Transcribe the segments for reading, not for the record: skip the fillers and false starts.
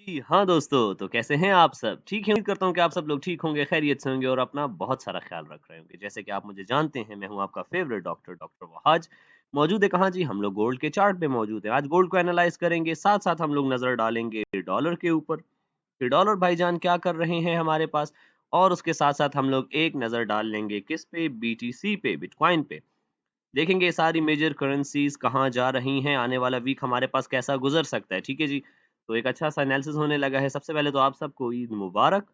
जी, हाँ दोस्तों, तो कैसे हैं आप सब? ठीक है, उम्मीद करता हूँ कि आप सब लोग ठीक होंगे, खैरियत से होंगे और अपना बहुत सारा ख़्याल रख रहे होंगे। जैसे कि आप मुझे जानते हैं, मैं हूँ आपका फ़ेवरेट डॉक्टर, डॉक्टर वहाज। मौजूद है कहाँ जी? हम लोग गोल्ड के चार्ट पे मौजूद हैं। आज गोल्ड को एनालाइज़ करेंगे, साथ-साथ हम लोग नज़र डालेंगे डॉलर के ऊपर, कि डॉलर भाईजान क्या कर रहे हैं हमारे पास और उसके साथ-साथ हम लोग एक नज़र डाल लेंगे किस पे? बीटीसी पे, बिटकॉइन पे। देखेंगे ये सारी मेजर करेंसीज़ कहाँ जा रही हैं, आने वाला वीक हमारे पास कैसा गुज़र सकता है, ठीक है जी? तो एक अच्छा-सा एनालिसिस होने लगा है। सबसे पहले तो आप सबको ईद मुबारक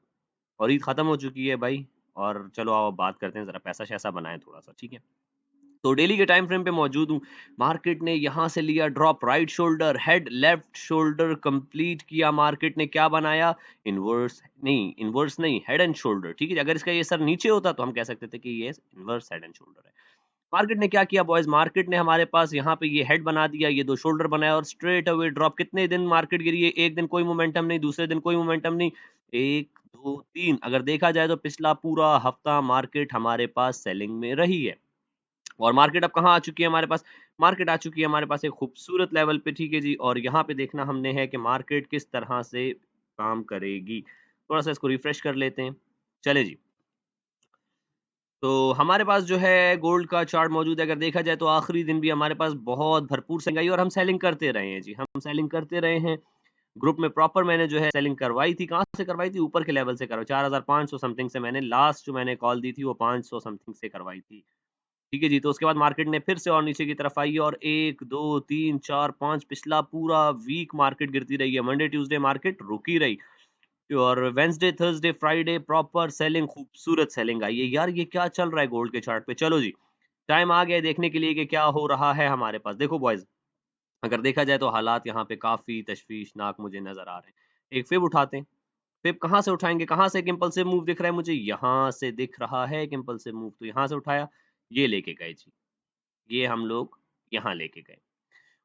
और ईद खत्म हो चुकी है भाई और चलो आओ बात करते हैं ज़रा पैसा-शैसा बनाएँ थोड़ा-सा, ठीक है? तो डेली के टाइम फ्रेम पे मौजूद हूँ। मार्केट ने यहाँ से लिया drop right shoulder, head left shoulder complete किया मार्केट ने क्या बनाया? इन्वर्स नहीं, हेड एंड शोल्डर, ठीक है? अगर इसका ये सर नीचे होता तो हम कह सकते थे कि ये इन्वर्स हेड एंड शोल्डर है। मार्केट ने क्या किया बॉयज़ मार्केट ने हमारे पास यहाँ पे ये हेड बना दिया, ये 2 शोल्डर बनाया और स्ट्रेट अवे ड्रॉप कितने दिन मार्केट गिरी है? 1 दिन कोई मोमेंटम नहीं, दूसरे दिन कोई मोमेंटम नहीं। 1, 2, 3 अगर देखा जाए तो पिछला पूरा हफ्ता मार्केट हमारे पास सेलिंग में रही है। और मार्केट अब कहाँ आ चुकी है हमारे पास? मार्केट आ चुकी है हमारे पास एक खूबसूरत लेवल पे, ठीक है जी? और यहाँ पे देखना हमने है कि मार्केट किस तरह से काम करेगी। थोड़ा-सा इसको रिफ्रेश कर लेते हैं। चलें जी। तो हमारे पास जो है गोल्ड का चार्ट मौजूद है। अगर देखा जाए तो आखिरी दिन भी हमारे पास बहुत भरपूर सेलिंग आई और हम सेलिंग करते रहे हैं जी। हम सेलिंग करते रहे हैं। ग्रुप में प्रॉपर मैंने जो है सेलिंग करवाई थी। कहाँ से करवाई थी? ऊपर के लेवल से करवाई 4500 समथिंग से मैंने लास्ट जो मैंने कॉल दी थी वो 500 समथिंग से करवाई थी। ठीक है जी, तो उसके बाद मार्केट ने फिर से और नीचे की तरफ आई और 1, 2, 3, 4, 5 पिछला पूरा वीक मार्केट गिरती रही है। मंडे, ट्यूसडे मार्केट रुकी रही। और Wednesday, Thursday, Friday proper selling खूबसूरत सेलिंग आई है। यार ये क्या चल रहा है गोल्ड के चार्ट पे? चलो जी, टाइम आ गया है देखने के लिए कि क्या हो रहा है हमारे पास। देखो बॉयज़, अगर देखा जाए तो हालात यहाँ पे काफ़ी तशवीशनाक मुझे नज़र आ रहे हैं। एक फिब उठाते हैं, फिब कहाँ से उठाएँगे? कहाँ से एक इम्पल्सिव मूव दिख रहा है मुझे? यहाँ से दिख रहा है एक इम्पल्सिव मूव, तो यहाँ से उठाया, ये लेके गए जी। ये हम लोग यहाँ लेके गए।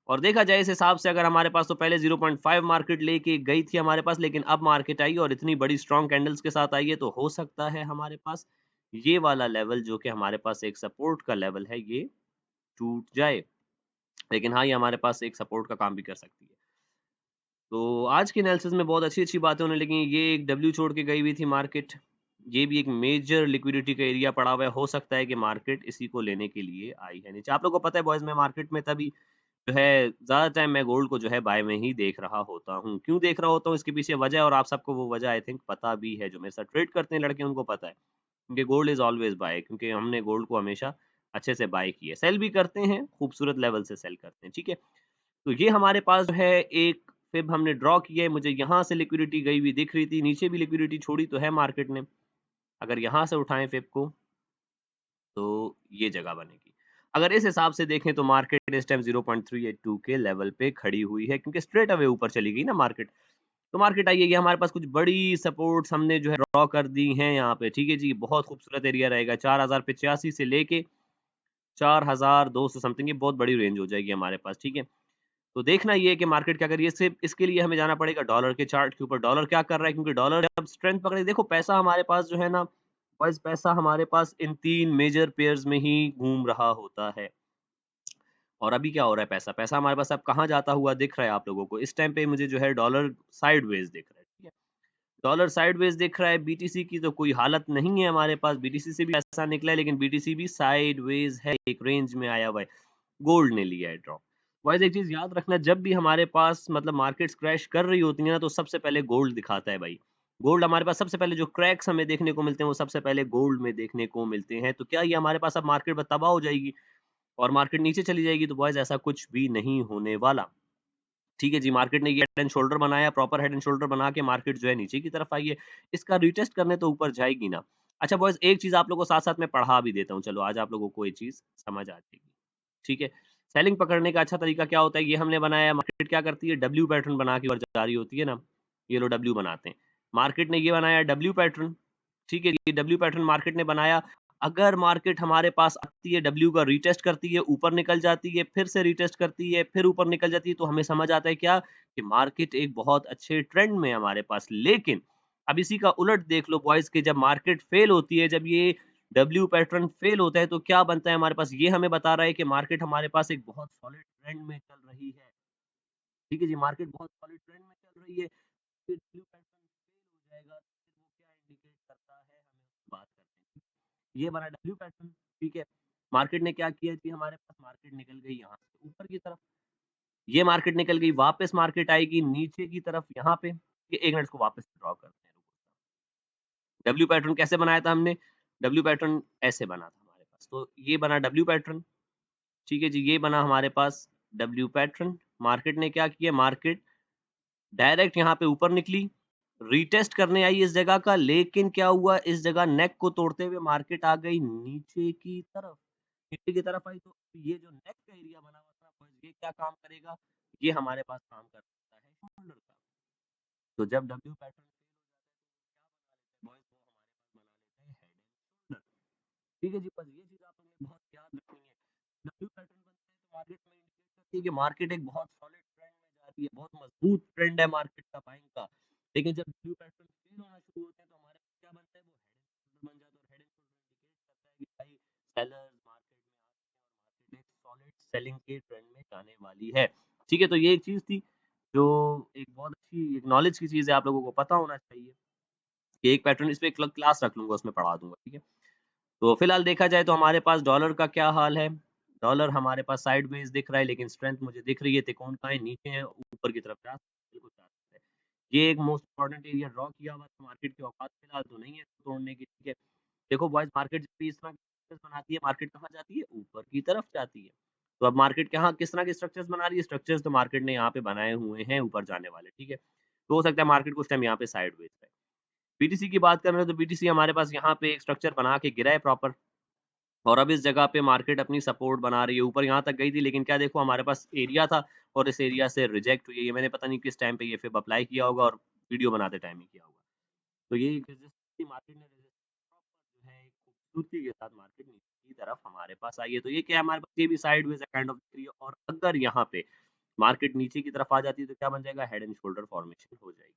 और देखा जाए इस हिसाब से अगर हमारे पास तो पहले 0.5 मार्केट लेके गई थी हमारे पास, लेकिन अब मार्केट आई और इतनी बड़ी स्ट्रॉन्ग कैंडल्स के साथ आई है, तो हो सकता है हमारे पास ये वाला लेवल जो कि हमारे पास एक सपोर्ट का लेवल है, ये टूट जाए। लेकिन हाँ, ये हमारे पास एक सपोर्ट का काम भी कर सकती है। तो आज के एनालिसिस में बहुत अच्छी-अच्छी बातें होने लगी हैं। ये एक डब्ल्यू छोड़ के गई हुई थी मार्केट। ये भी एक मेजर लिक्विडिटी का एरिया पड़ा हुआ है। हो सकता है कि मार्केट इसी को लेने के लिए आई है नीचे। आप लोगों को पता है बॉयज़ मैं मार्केट में तभी जो है ज़्यादा टाइम मैं गोल्ड को जो है बाय में ही देख रहा होता हूँ। क्यों देख रहा होता हूँ इसके पीछे वजह है और आप सबको वो वजह आई थिंक पता भी है। जो मेरे साथ ट्रेड करते हैं लड़के उनको पता है। क्योंकि गोल्ड इज़ ऑलवेज़ बाय क्योंकि हमने गोल्ड को हमेशा अच्छे से बाय किया है। सेल भी करते हैं, खूबसूरत लेवल से सेल करते हैं, ठीक है? तो ये हमारे पास जो है एक फिब हमने ड्रॉ किया है। मुझे यहाँ से लिक्विडिटी गई हुई दिख रही थी, नीचे भी लिक्विडिटी छोड़ी तो है मार्केट ने। अगर यहाँ से उठाएँ फिब को तो ये जगह बनेगी। अगर इस हिसाब से देखें तो मार्केट इस टाइम 0.382 के लेवल पे खड़ी हुई है क्योंकि स्ट्रेट अवे ऊपर चली गई ना मार्केट। तो मार्केट आई है, ये हमारे पास कुछ बड़ी सपोर्ट्स हमने जो है ड्रॉ कर दी हैं यहाँ पे, ठीक है जी? बहुत खूबसूरत एरिया रहेगा 4085 से लेके 4200 समथिंग ये बहुत बड़ी रेंज हो जाएगी हमारे पास, ठीक है? तो देखना ये है कि मार्केट क्या कर रही है, सिर्फ़ इसके लिए हमें जाना पड़ेगा डॉलर के चार्ट के ऊपर। डॉलर क्या कर रहा है क्योंकि डॉलर जब स्ट्रेंथ पकड़े देखो पैसा हमारे पास जो है ना, बस पैसा हमारे पास इन 3 मेजर पेयर्स में ही घूम रहा होता है। और अभी क्या हो रहा है पैसा? पैसा हमारे पास अब कहाँ जाता हुआ दिख रहा है आप लोगों को? इस टाइम पे मुझे जो है डॉलर साइडवेज़ दिख रहा है, ठीक है? डॉलर साइडवेज़ दिख रहा है, बीटीसी की तो कोई हालत नहीं है हमारे पास, बीटीसी से भी पैसा निकला है लेकिन बीटीसी भी साइडवेज़ है, एक रेंज में आया हुआ है। गोल्ड ने लिया है ड्रॉप। गाइस एक चीज़ याद रखना जब भी हमारे पास मतलब मार्केट्स क्रैश कर रही होती है ना तो सबसे पहले गोल्ड दिखाता है भाई। गोल्ड हमारे पास सबसे पहले जो क्रैक्स हमें देखने को मिलते हैं वो सबसे पहले गोल्ड में देखने को मिलते हैं। तो क्या ये हमारे पास अब मार्केट तबाह हो जाएगी और मार्केट नीचे चली जाएगी? तो बॉयज़ ऐसा कुछ भी नहीं होने वाला। ठीक है जी, मार्केट ने ये हेड एंड शोल्डर बनाया, प्रॉपर हेड एंड शोल्डर बना के मार्केट जो है नीचे की तरफ आई है। इसका रीटेस्ट करने तो ऊपर जाएगी ना। अच्छा बॉयज़ एक चीज़ आप लोगों को साथ-साथ मैं पढ़ा भी देता हूँ। चलो आज आप लोगों को ये चीज़ समझ आ जाएगी। ठीक है? सेलिंग पकड़ने का अच्छा तरीका क्या होता है? ये हमने बनाया मार्केट क्या करती है डब्ल्यू पैटर्न बना के ऊपर जा रही होती है ना, ये लो डब्ल्यू बनाते हैं। मार्केट ने ये बनाया डब्ल्यू पैटर्न, ठीक है? ये डब्ल्यू पैटर्न मार्केट ने बनाया। अगर मार्केट हमारे पास आती है डब्ल्यू का रीटेस्ट करती है, ऊपर निकल जाती है, फिर से रीटेस्ट करती है, फिर ऊपर निकल जाती है, तो हमें समझ आता है क्या? कि मार्केट एक बहुत अच्छे ट्रेंड में है हमारे पास। लेकिन अब इसी का उलट देख लो बॉयज़ कि जब मार्केट फेल होती है, जब ये डब्ल्यू पैटर्न फेल होता है तो क्या बनता है हमारे पास? ये हमें बता रहा है कि मार्केट हमारे पास एक बहुत सॉलिड ट्रेंड में चल रही है। ठीक है जी, मार्केट बहुत सॉलिड ट्रेंड में चल रही है। ये W पैटर्न फेल हो जाएगा तो फिर वो क्या इंडिकेट करता है, हमें उसकी बात करते हैं। ये बना W पैटर्न, ठीक है। मार्केट ने क्या किया जी, हमारे पास मार्केट निकल गई यहाँ से ऊपर की तरफ, ये मार्केट निकल गई, वापस मार्केट आएगी नीचे की तरफ यहाँ पे। ये एक मिनट, इसको वापस ड्रॉ करते हैं। डब्ल्यू पैटर्न कैसे बनाया था हमने, डब्ल्यू पैटर्न ऐसे बना था हमारे पास, तो ये बना डब्ल्यू पैटर्न, ठीक है जी, ये बना हमारे पास डब्ल्यू पैटर्न। मार्केट ने क्या किया, मार्केट डायरेक्ट यहाँ पे ऊपर निकली, रीटेस्ट करने आई इस जगह का, लेकिन क्या हुआ, इस जगह नेक को तोड़ते हुए मार्केट आ गई नीचे की तरफ। नीचे की तरफ आई तो ये जो नेक का एरिया बना हुआ था, ये क्या काम करेगा, ये हमारे पास काम कर सकता है शोल्डर का। तो जब डब्ल्यू पैटर्न फेल हो जाता है तो क्या बना लेते हैं बॉयज, वो हमारे पास बना लेते हैं हेड एंड शोल्डर। ठीक है जी, बस ये चीज आप लोगों ने बहुत याद रखनी है। डब्ल्यू पैटर्न बनते हैं तो मार्केट में इंडिकेट करती है कि मार्केट एक बहुत सॉलिड ट्रेंड में जा रही है, बहुत मजबूत ट्रेंड है मार्केट का बाइंग का। लेकिन जब डब्ल्यू पैटर्न फेल होना शुरू होते हैं तो हमारे पास क्या बनता है, वो हेड एंड शोल्डर बन जाता है। और हेड एंड शोल्डर इंडिकेट करता है कि भाई सेलर्स मार्केट में आ रहे हैं और मार्केट एक सॉलिड सेलिंग के ट्रेंड में जाने वाली है। ठीक है, तो ये एक चीज थी जो एक बहुत अच्छी एक नॉलेज की चीज है, आप लोगों को पता होना चाहिए कि एक पैटर्न, इस पे एक क्लास रख लूंगा, उसमें पढ़ा दूंगा, ठीक है। तो फिलहाल देखा जाए तो हमारे पास डॉलर का क्या हाल है, डॉलर हमारे पास साइडवेज दिख रहा है, लेकिन स्ट्रेंथ मुझे दिख रही है, त्रिकोण का है, नीचे है, ऊपर की तरफ जा बिल्कुल जा सकता है। ये एक मोस्ट इंपॉर्टेंट एरिया ड्रॉ किया हुआ था, मार्केट की औकात फिलहाल तो नहीं है इसको तोड़ने की, ठीक है। देखो बॉयज, मार्केट जब भी इस तरह के स्ट्रक्चर्स बनाती है, मार्केट कहाँ जाती है, ऊपर की तरफ जाती है। तो अब मार्केट कहाँ किस तरह के स्ट्रक्चर्स बना रही है, स्ट्रक्चर्स तो मार्केट ने यहाँ पे बनाए हुए हैं ऊपर जाने वाले, ठीक है। तो हो सकता है मार्केट कुछ टाइम यहाँ पे साइडवेज है। बीटीसी की बात कर रहे हैं तो बीटीसी हमारे पास यहाँ पे एक स्ट्रक्चर बना के गिरा है प्रॉपर, और अब इस जगह पे मार्केट अपनी सपोर्ट बना रही है, ऊपर यहाँ तक गई थी, लेकिन क्या देखो हमारे पास एरिया था और इस एरिया से रिजेक्ट हुई है। ये मैंने पता नहीं किस टाइम पे ये फिर अप्लाई किया होगा और वीडियो बनाते टाइम ही किया होगा। तो ये एक resistance थी, मार्केट ने प्रॉपर जो है एक खूबसूरती के साथ मार्केट नीचे की तरफ हमारे पास आई है। तो ये क्या है, हमारे पास ये भी साइडवेज काइंड ऑफ दिख रही है, और अगर यहाँ पे मार्केट नीचे की तरफ आ जाती है तो क्या बन जाएगा, हेड एंड शोल्डर फॉर्मेशन हो जाएगी।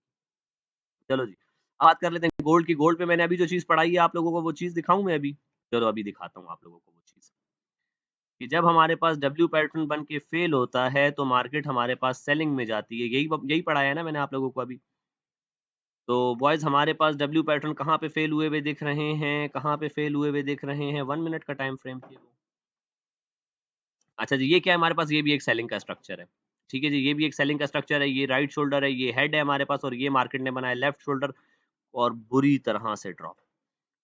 चलो जी, बात कर लेते हैं गोल्ड की। गोल्ड पे मैंने अभी जो चीज पढ़ाई है आप लोगों को, वो चीज दिखाऊं मैं अभी। चलो अभी दिखाता हूँ आप लोगों को वो चीज, कि जब हमारे पास डब्ल्यू पैटर्न बन के फेल होता है तो मार्केट हमारे पास सेलिंग में जाती है, यही यही पढ़ाया है ना मैंने आप लोगों को अभी। तो बॉयज हमारे पास डब्ल्यू पैटर्न कहाँ पे फेल हुए हुए दिख रहे हैं, कहाँ पे फेल हुए हुए दिख रहे हैं, 1 मिनट का टाइम फ्रेम थी वो। अच्छा जी, ये क्या है हमारे पास, ये भी एक सेलिंग का स्ट्रक्चर है, ठीक है जी, ये भी एक सेलिंग का स्ट्रक्चर है। ये राइट शोल्डर है, ये हेड है हमारे पास, और ये मार्केट ने बनाया लेफ्ट शोल्डर, और बुरी तरह से ड्रॉप।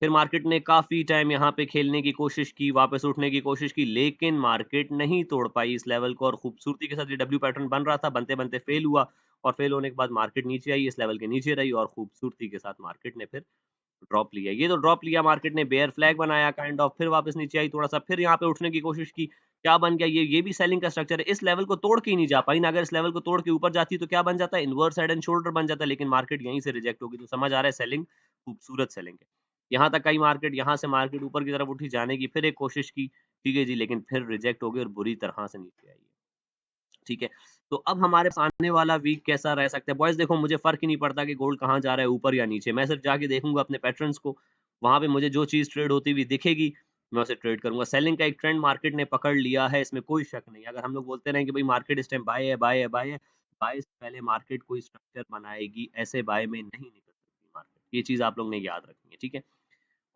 फिर मार्केट ने काफ़ी टाइम यहाँ पे खेलने की कोशिश की, वापस उठने की कोशिश की, लेकिन मार्केट नहीं तोड़ पाई इस लेवल को, और खूबसूरती के साथ ये डब्ल्यू पैटर्न बन रहा था, बनते-बनते फेल हुआ, और फेल होने के बाद मार्केट नीचे आई, इस लेवल के नीचे रही, और खूबसूरती के साथ मार्केट ने फिर ड्रॉप लिया। ये तो ड्रॉप लिया मार्केट ने, बेयर फ्लैग बनाया काइंड ऑफ, फिर वापस नीचे आई थोड़ा-सा, फिर यहाँ पे उठने की कोशिश की, क्या बन गया, ये भी सेलिंग का स्ट्रक्चर है। इस लेवल को तोड़ के ही नहीं जा पाई ना, अगर इस लेवल को तोड़ के ऊपर जाती तो क्या बन जाता, इन्वर्स हेड एंड शोल्डर बन जाता, लेकिन मार्केट यहीं से रिजेक्ट होगी। तो समझ आ रहा है सेलिंग, खूबसूरत सेलिंग है। यहाँ तक आई मार्केट, यहाँ से मार्केट ऊपर की तरफ उठी जाने की, फिर एक कोशिश की, ठीक है जी, लेकिन फिर रिजेक्ट हो गई और बुरी तरह से नीचे आई है। ठीक है, तो अब हमारे पास आने वाला वीक कैसा रह सकता है बॉयज। देखो मुझे फर्क ही नहीं पड़ता कि गोल्ड कहाँ जा रहा है, ऊपर या नीचे, मैं सिर्फ जाके देखूंगा अपने पैटर्न्स को, वहां पे मुझे जो चीज ट्रेड होती हुई दिखेगी मैं उसे ट्रेड करूंगा। सेलिंग का एक ट्रेंड मार्केट ने पकड़ लिया है, इसमें कोई शक नहीं। अगर हम लोग बोलते रहे कि भाई मार्केट इस टाइम बाय है, बाय है, बाय है, बाय से पहले मार्केट कोई स्ट्रक्चर बनाएगी, ऐसे बाय में नहीं निकल सकती मार्केट, ये चीज आप लोग ने याद रखनी है, ठीक है।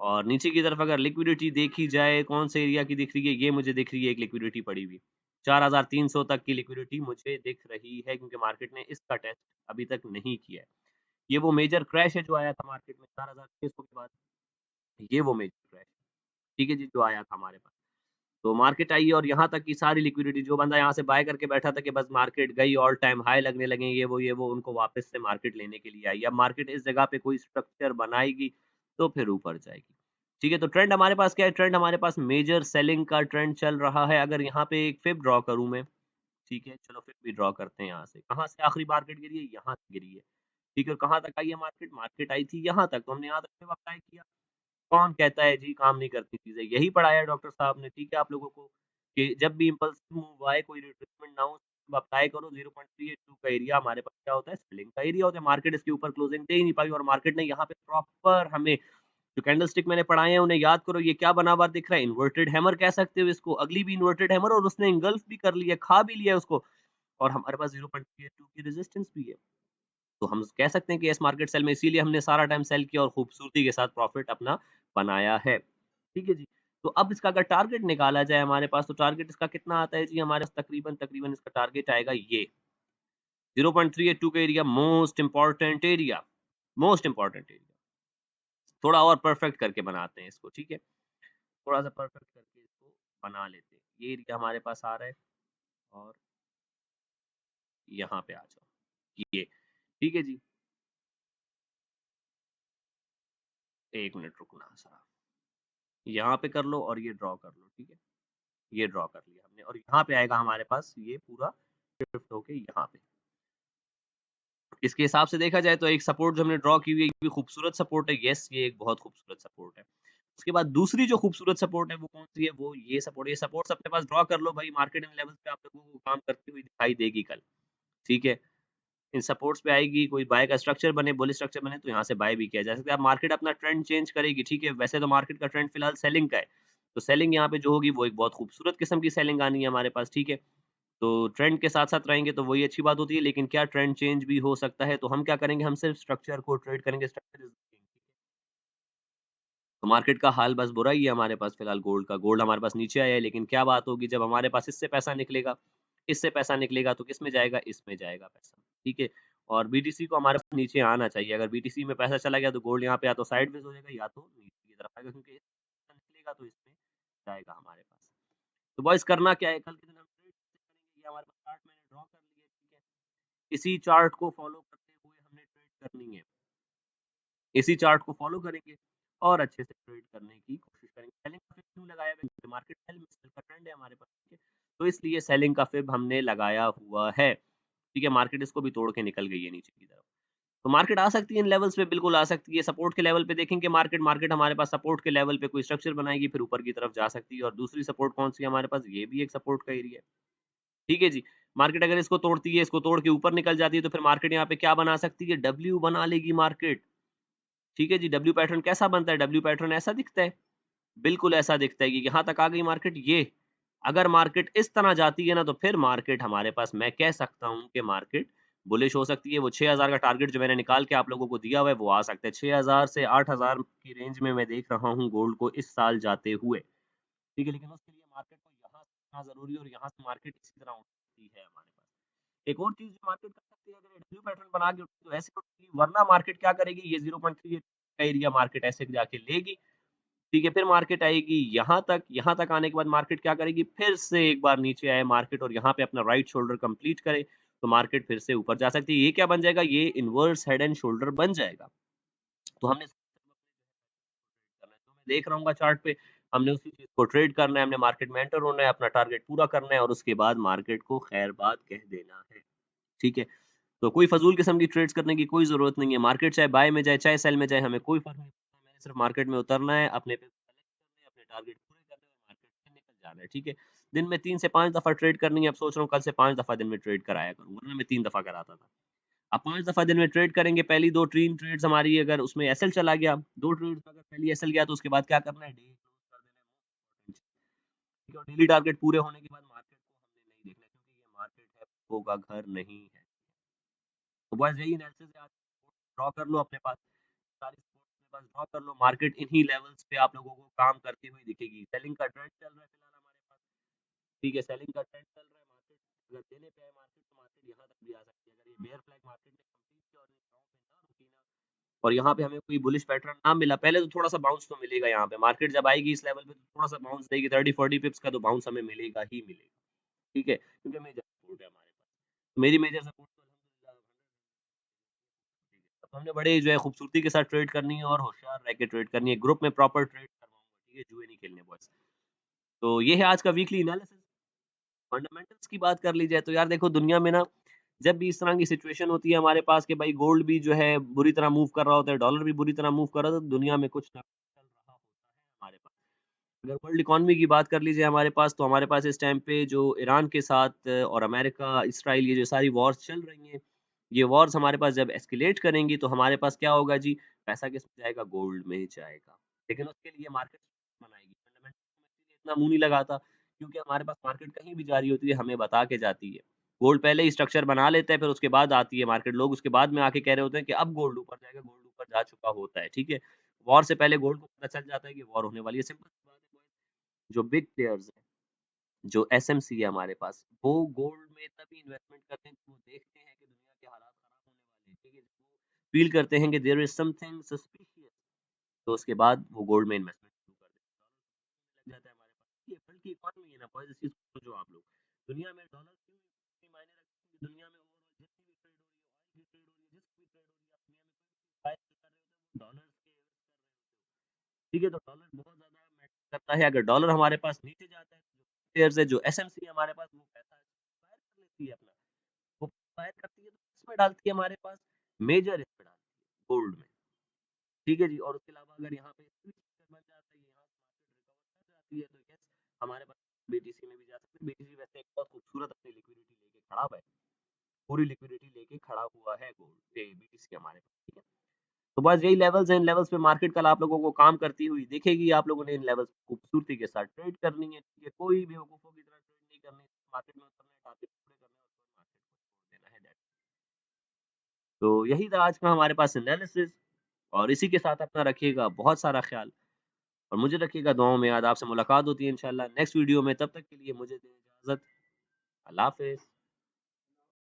और नीचे की तरफ अगर लिक्विडिटी देखी जाए, कौन से एरिया की दिख रही है, ये मुझे दिख रही है एक लिक्विडिटी पड़ी हुई, 4300 तक की लिक्विडिटी मुझे दिख रही है, क्योंकि मार्केट ने इसका टेस्ट अभी तक नहीं किया है। ये वो मेजर क्रैश है जो आया था मार्केट में 4600 के बाद, ये वो मेजर क्रैश, ठीक है जी, जो आया था हमारे पास। तो मार्केट आई और यहाँ तक की सारी लिक्विडिटी, जो बंदा यहाँ से बाय करके बैठा था कि बस मार्केट गई, ऑल टाइम हाई लगने लगे, ये वो उनको वापस से मार्केट लेने के लिए आई। अब मार्केट इस जगह पे कोई स्ट्रक्चर बनाएगी तो फिर ऊपर जाएगी, ठीक है। तो ट्रेंड हमारे पास क्या है, ट्रेंड हमारे पास मेजर सेलिंग का ट्रेंड चल रहा है। अगर यहाँ पे एक फिब ड्रॉ करूं मैं, ठीक है, चलो फिर भी ड्रॉ करते हैं। यहाँ से कहाँ से आखिरी मार्केट गिरी है, यहाँ से गिरी है, ठीक है। और कहाँ तक आई है मार्केट, मार्केट आई थी यहाँ तक, तो हमने यहाँ तक फिब अप्लाई किया। कौन कहता है जी काम नहीं करती चीजें, यही पढ़ाया डॉक्टर साहब ने, ठीक है, आप लोगों को, कि जब भी इम्पल्सिव मूव आए, कोई रिट्रेसमेंट ना हो, तो अप्लाई करो। 0.382 का एरिया हमारे पास क्या होता है, सेलिंग का एरिया होता है। मार्केट इसके ऊपर क्लोजिंग दे ही नहीं पाई, और मार्केट ने यहाँ पे प्रॉपर हमें जो कैंडलस्टिक मैंने पढ़ाए हैं उन्हें याद करो। ये क्या बना हुआ दिख रहा है, इन्वर्टेड हैमर कह सकते हो इसको, अगली भी इन्वर्टेड हैमर, और उसने इंगल्फ भी कर लिया, खा भी लिया उसको, और हमारे पास 0.382 की रेजिस्टेंस भी है। तो हम कह सकते हैं कि यस मार्केट सेल में, इसीलिए हमने सारा टाइम सेल किया और खूबसूरती के साथ प्रॉफिट अपना बनाया है। ठीक है जी। तो अब इसका अगर टारगेट निकाला जाए हमारे पास, तो टारगेट इसका कितना आता है जी हमारे पास, तकरीबन तकरीबन इसका टारगेट आएगा ये 0.382 का area, most important area, most important area. थोड़ा और परफेक्ट करके बनाते हैं इसको, ठीक है? थोड़ा सा परफेक्ट करके इसको बना लेते हैं। ये एरिया हमारे पास आ रहा है और यहाँ पे आ जाओ, ये ठीक है जी। एक मिनट रुकना जरा, यहाँ पे कर लो और ये ड्रॉ कर लो, ठीक है? ये ड्रॉ कर लिया हमने और यहाँ पे आएगा हमारे पास ये पूरा शिफ्ट होके यहाँ पे। इसके हिसाब से देखा जाए तो एक सपोर्ट जो हमने ड्रॉ की हुई है, ये भी खूबसूरत सपोर्ट है। यस, ये एक बहुत खूबसूरत सपोर्ट है। उसके बाद दूसरी जो खूबसूरत सपोर्ट है वो कौन-सी है? वो ये सपोर्ट है। ये सपोर्ट्स अपने पास ड्रॉ कर लो भाई, मार्केट इन लेवल्स पे आप लोगों को काम करती हुई दिखाई देगी कल, ठीक है? इन सपोर्ट्स पे आएगी, कोई बाय का स्ट्रक्चर बने, बुलिश स्ट्रक्चर बने तो यहाँ से बाय भी किया जा सकता है। अब मार्केट अपना ट्रेंड चेंज करेगी, ठीक है? वैसे तो मार्केट का ट्रेंड फिलहाल सेलिंग का है, तो सेलिंग यहाँ पे जो होगी वो एक बहुत खूबसूरत किस्म की सेलिंग आनी है हमारे पास, ठीक है? तो ट्रेंड के साथ-साथ रहेंगे तो वही अच्छी बात होती है, लेकिन क्या ट्रेंड चेंज भी हो सकता है? तो हम क्या करेंगे, हम सिर्फ स्ट्रक्चर को ट्रेड करेंगे, स्ट्रक्चर इज़ किंग। तो मार्केट का हाल बस बुरा ही है हमारे पास फिलहाल गोल्ड का। गोल्ड हमारे पास नीचे आया है, लेकिन क्या बात होगी जब हमारे पास इससे पैसा निकलेगा, इससे पैसा निकलेगा तो किसमें जाएगा? इसमें जाएगा पैसा, ठीक है? और बीटीसी को हमारे पास नीचे आना चाहिए। अगर बीटीसी में पैसा चला गया तो गोल्ड यहाँ पे या तो साइडवेज़ हो जाएगा या तो नीचे की तरफ आएगा, क्योंकि इससे निकलेगा तो इसमें जाएगा हमारे पास। तो बॉयज़ करना क्या है, कल के दिन हम ट्रेड करेंगे, ये हमारे पास चार्ट मैंने ड्रॉ कर लिया है, ठीक है? इसी चार्ट को फॉलो करते हुए हमने ट्रेड करनी है। इसी चार्ट को फॉलो करेंगे और अच्छे से ट्रेड करने की कोशिश करेंगे। सेलिंग का फिब क्यों लगाया है? क्योंकि मार्केट सेल में सेल का ट्रेंड है हमारे पास, ठीक है? तो इसलिए सेलिंग का फिब हमने लगाया हुआ है, ठीक है? मार्केट इसको भी तोड़ के निकल गई है नीचे की तरफ। तो मार्केट आ सकती है इन लेवल्स पे, बिल्कुल आ सकती है। सपोर्ट के लेवल पे देखेंगे मार्केट, मार्केट हमारे पास सपोर्ट के लेवल पे कोई स्ट्रक्चर बनाएगी, फिर ऊपर की तरफ जा सकती है। और दूसरी सपोर्ट कौन-सी है हमारे पास? ये भी एक सपोर्ट का एरिया है, ठीक है जी। मार्केट अगर इसको तोड़ती है, इसको तोड़ के ऊपर निकल जाती है, तो फिर मार्केट यहाँ पे क्या बना सकती है? डब्ल्यू बना लेगी मार्केट। ठीक है जी, डब्ल्यू पैटर्न कैसा बनता है? डब्ल्यू पैटर्न ऐसा दिखता है, बिल्कुल ऐसा दिखता है कि यहाँ तक आ गई मार्केट ये। अगर मार्केट इस तरह जाती है ना, तो फिर मार्केट हमारे पास, मैं कह सकता हूँ कि मार्केट बुलिश हो सकती है। वो 6000 का टारगेट जो मैंने निकाल के आप लोगों को दिया हुआ है, वो आ सकता है। 6000 से 8000 की रेंज में मैं देख रहा हूँ गोल्ड को इस साल जाते हुए। ठीक है, लेकिन उसके लिए मार्केट को यहाँ से उठना ज़रूरी है और यहाँ से मार्केट इसी तरह उठती है हमारे पास। एक और चीज़ जो मार्केट कर सकती है, अगर ये डब्ल्यू पैटर्न बना के उठती है, तो ऐसे उठेगी, वरना मार्केट क्या करेगी, ये 0.38 का एरिया मार्केट ऐसे जाके लेगी, ठीक है? फिर मार्केट आएगी यहाँ तक आने के बाद मार्केट क्या करेगी, फिर से एक बार नीचे आए मार्केट और यहाँ पे अपना राइट शोल्डर कंप्लीट करे, तो मार्केट फिर से ऊपर जा सकती है। ये क्या बन जाएगा? ये इन्वर्स हेड एंड शोल्डर बन जाएगा। तो हमने करना है, जो मैं देख रहा हूँ चार्ट पे, हमने उसी चीज़ को ट्रेड करना है, हमने मार्केट में एंटर होना है, अपना टारगेट पूरा करना है और उसके बाद मार्केट को खैर-बाद कह देना है, ठीक है? तो कोई फ़ज़ूल किस्म की ट्रेड्स करने की कोई ज़रूरत नहीं है। मार्केट चाहे बाय में जाए, चाहे सेल में जाए, हमें कोई फ़र्क नहीं पड़ता। मैंने सिर्फ मार्केट में उतरना है, अपने पे सेलेक्ट करने हैं, अपने टारगेट पूरे करने हैं और मार्केट से निकल जाना है, ठीक है? दिन में 3 से 5 दफ़ा ट्रेड करनी है। अब सोच रहा हूँ कल से 5 दफ़ा दिन में ट्रेड कराया करूँ, वरना मैं 3 दफ़ा कराता था। अब 5 दफ़ा दिन में ट्रेड करेंगे, पहली 2 3 ट्रेड्स हमारी अगर उसमें एसएल चला गया, 2 ट्रेड्स में अगर पहली एसएल गया, तो उसके बाद क्या करना है? डे क्लोज़ कर देना है। ठीक है, और डेली टारगेट पूरे होने के बाद मार्केट को हमने नहीं देखना है, क्योंकि ये मार्केट है, वो का घर नहीं है। तो बस यही एनालिसिस है, आज ड्रॉ कर लो अपने पास, सारी सपोर्ट अपने पास ड्रॉ कर लो। मार्केट इन्हीं लेवल्स पे आप लोगों को काम करती हुई दिखेगी। सेलिंग का ट्रेंड चल रहा है फिलहाल हमारे पास, ठीक है? सेलिंग का ट्रेंड चल रहा है, मार्केट अगर देने पे है मार्केट, तो मार्केट यहाँ तक भी आ सकती है। अगर ये बेयर फ्लैग मार्केट ने कंप्लीट किया और इस ग्राउंड पे ना रुकी ना, और यहाँ पे हमें कोई बुलिश पैटर्न ना मिला, पहले तो थोड़ा-सा बाउंस तो मिलेगा यहाँ पे। मार्केट जब आएगी इस लेवल पे तो थोड़ा-सा बाउंस देगी, 30-40 पिप्स का तो बाउंस हमें मिलेगा ही मिलेगा, ठीक है? क्योंकि मेजर सपोर्ट है हमारे पास। तो मेरी मेजर सपोर्ट तो अल्हम्दुलिल्लाह 100 ठीक है। अब हमने बड़े जो है खूबसूरती के साथ ट्रेड करनी है और होशियार रह के ट्रेड करनी है। ग्रुप में प्रॉपर ट्रेड करवाऊँगा, ठीक है? जुए नहीं खेलने बॉयज़। तो ये है आज का वीकली एनालिसिस। फंडामेंटल्स की बात कर ली जाए तो यार देखो, दुनिया में ना जब भी इस तरह की सिचुएशन होती है हमारे पास कि भाई गोल्ड भी जो है बुरी तरह मूव कर रहा होता है, डॉलर भी बुरी तरह मूव कर रहा होता है, तो दुनिया में कुछ ना कुछ चल रहा होता है हमारे पास। अगर वर्ल्ड इकोनॉमी की बात कर लीजिए हमारे पास, तो हमारे पास इस टाइम पे जो ईरान के साथ और अमेरिका, इसराइल, ये जो सारी वॉर्स चल रही हैं, ये वॉर्स हमारे पास जब एस्केलेट करेंगी तो हमारे पास क्या होगा जी? पैसा किसमें जाएगा? गोल्ड में ही जाएगा। लेकिन उसके लिए मार्केट बनाएगी। फंडामेंटल में इसीलिए इतना मुँह नहीं लगाता, क्योंकि हमारे पास मार्केट कहीं भी जा रही होती है, हमें बता के जाती है। गोल्ड पहले ही स्ट्रक्चर बना लेता है, फिर उसके बाद आती है मार्केट। लोग उसके बाद में आके कह रहे होते हैं कि अब गोल्ड ऊपर जाएगा, गोल्ड ऊपर जा चुका होता है, ठीक है? वॉर से पहले गोल्ड को पता चल जाता है कि वॉर होने वाली है। सिंपल सी बात है। जो बिग प्लेयर्स हैं, जो एसएमसी है हमारे पास, वो गोल्ड में तभी इन्वेस्टमेंट करते हैं जब वो देखते हैं कि दुनिया के हालात खराब होने वाले हैं, ठीक है? जब वो फील करते हैं कि देयर इज समथिंग सस्पिशियस, तो उसके बाद वो गोल्ड में इन्वेस्टमेंट शुरू कर देते हैं। लग जाता है हमारे पास। ये वर्ल्ड की इकोनॉमी है ना, बॉयज, इस चीज को समझो आप लोग। दुनिया में डॉलर क्यों इतनी मायने रखती है? दुनिया में ओवरऑल जितनी भी ट्रेड हो रही है, ऑयल की ट्रेड हो रही है, जिसकी भी ट्रेड हो रही है, आप दुनिया में कोई भी बाय कर रहे होते हो, डॉलर्स के यूज कर रहे होते हो, ठीक है? तो डॉलर बहुत ज्यादा मैटर करता है। अगर डॉलर हमारे पास नीचे जाता है, तो जो शेयर्स है, जो एसएमसी है हमारे पास, वो पैसा बाहर कर लेती है अपना। वो बाहर करती है तो इसमें डालती है हमारे पास, मेजर इसमें डालती है गोल्ड में, ठीक है जी। और उसके अलावा अगर यहाँ पे स्विच बन जाता है, यहाँ मार्केट रिकवर कर जाती है, तो यस, हमारे पास बीटीसी में भी जा सकते हैं। बीटीसी वैसे एक बहुत खूबसूरत अपनी लिक्विडिटी लेके खड़ा है, पूरी लिक्विडिटी लेके खड़ा हुआ है गोल्ड, ये बीटीसी हमारे पास, ठीक है? तो बस यही लेवल्स हैं। इन लेवल्स पे मार्केट कल आप लोगों को काम करती हुई दिखेगी। आप लोगों ने इन लेवल्स को खूबसूरती के साथ ट्रेड करनी है, ठीक है? कोई बेवकूफों की तरह ट्रेड नहीं करनी। मार्केट में उतरना है, टारगेट पूरे करने हैं, उसके बाद मार्केट को छोड़ देना है, दैट्स। तो यही था आज का हमारे पास एनालिसिस। और इसी के साथ अपना रखिएगा बहुत सारा ख्याल, और मुझे रखिएगा दुआओं में याद। आपसे मुलाकात होती है इंशाल्लाह नेक्स्ट वीडियो में। तब तक के लिए मुझे दें इजाजत। अल्लाह हाफिज।